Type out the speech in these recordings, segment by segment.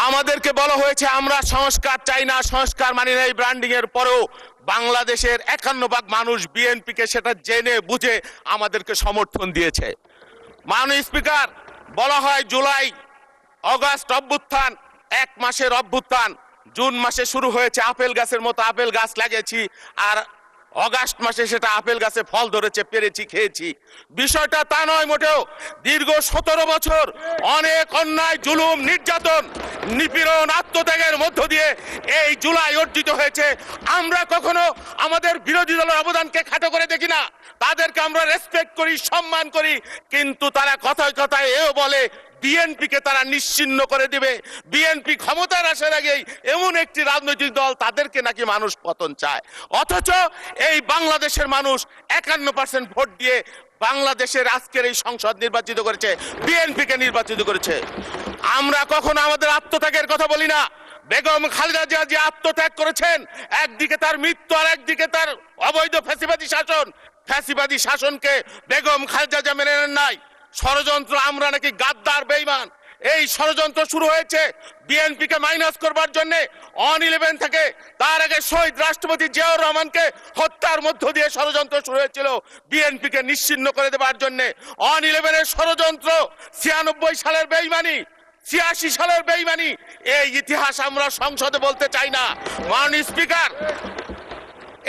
আমাদেরকে বলা হয়েছে আমরা সংস্কার চাই না, সংস্কার মানি না। এই ব্র্যান্ডিং এর পরেও বাংলাদেশের 51% মানুষ বিএনপিকে সেটা জেনে বুঝে আমাদেরকে সমর্থন দিয়েছে। মাননীয় স্পিকার, বলা হয় জুলাই অগাস্ট অভ্যুত্থান 1 মাসের অভ্যুত্থান। জুন মাসে শুরু হয়েছে, আপেল গাছের মতো আপেল গাছ লাগিয়েছি, আর অগাস্ট মাসে সেটা আপেল গাছে ফল ধরেছে, পেরেছি, খেয়েছি। বিষয়টা তা নয় মোটেও। দীর্ঘ 17 বছর অনেক অন্যায়, জুলুম, নির্যাতন, নিপীড়ন, আত্মত্যাগের মধ্য দিয়ে এই জুলাই অর্জিত হয়েছে। আমরা কখনো আমাদের বিরোধী দলের অবদানকে খাটো করে দেখি না, তাদেরকে আমরা রেসপেক্ট করি, সম্মান করি। কিন্তু তারা কথায় কথায় এও বলে বিএনপিকে তারা নিশ্চিহ্ন করে দিবে। বিএনপি ক্ষমতার আসার আগেই এমন একটি রাজনৈতিক দল, তাদেরকে নাকি মানুষ পতন চায়। অথচ এই বাংলাদেশের মানুষ 51% ভোট দিয়ে বাংলাদেশের আজকের এই সংসদ নির্বাচিত করেছে, বিএনপিকে নির্বাচিত করেছে। আমরা কখনো আমাদের আত্মত্যাগের কথা বলি না। বেগম খালেদা জিয়া যে আত্মত্যাগ করেছেন, একদিকে তার মৃত্যু আর একদিকে তার অবৈধ ফ্যাসিবাদী শাসন। ফ্যাসিবাদী শাসনকে বেগম খালেদা জিয়া মেনে নেন নাই। ষড়যন্ত্র, আমরা নাকি গাদ্দার, বেঈমান, এই ষড়যন্ত্র শুরু হয়েছে বিএনপিকে মাইনাস করবার জন্য। অন 11 থেকে তার আগে শহীদ রাষ্ট্রপতি জিয়াউর রহমানকে হত্যার মধ্য দিয়ে ষড়যন্ত্র শুরু হয়েছিল বিএনপিকে নিশ্চিহ্ন করে দেবার জন্য। অন 11-এর ষড়যন্ত্র, 96 সালের বেঈমানি, 86 সালের বেঈমানি, এই ইতিহাস আমরা সংসদে বলতে চাই না। মাননীয় স্পিকার,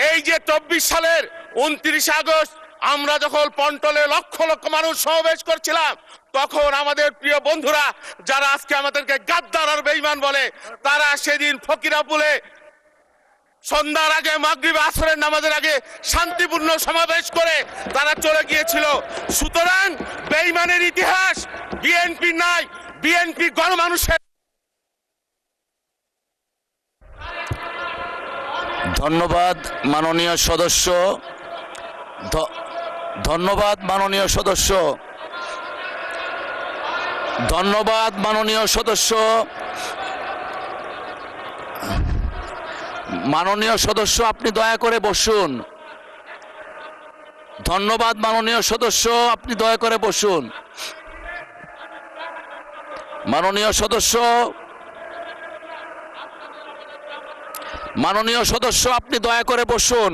এই যে 24 সালের 29 আগস্ট আমরা যখন পন্টলে লক্ষ লক্ষ মানুষ সমাবেশ করছিলাম, তখন আমাদের প্রিয় বন্ধুরা যারা আজকে আমাদেরকে গাদ্দার আর বেঈমান বলে, তারা সেদিন ফকিরাপুলে সন্ধ্যার আগে, মাগরিব আসরের নামাজের আগে শান্তিপূর্ণ সমাবেশ করে তারা চলে গিয়েছিল। সুতরাং বেঈমানের ইতিহাস বিএনপি নাই, বিএনপি গণমানুষের। ধন্যবাদ মাননীয় সদস্য, ধন্যবাদ মাননীয় সদস্য, ধন্যবাদ মাননীয় সদস্য। মাননীয় সদস্য, আপনি দয়া করে বসুন। ধন্যবাদ মাননীয় সদস্য, আপনি দয়া করে বসুন। মাননীয় সদস্য, মাননীয় সদস্য, আপনি দয়া করে বসুন।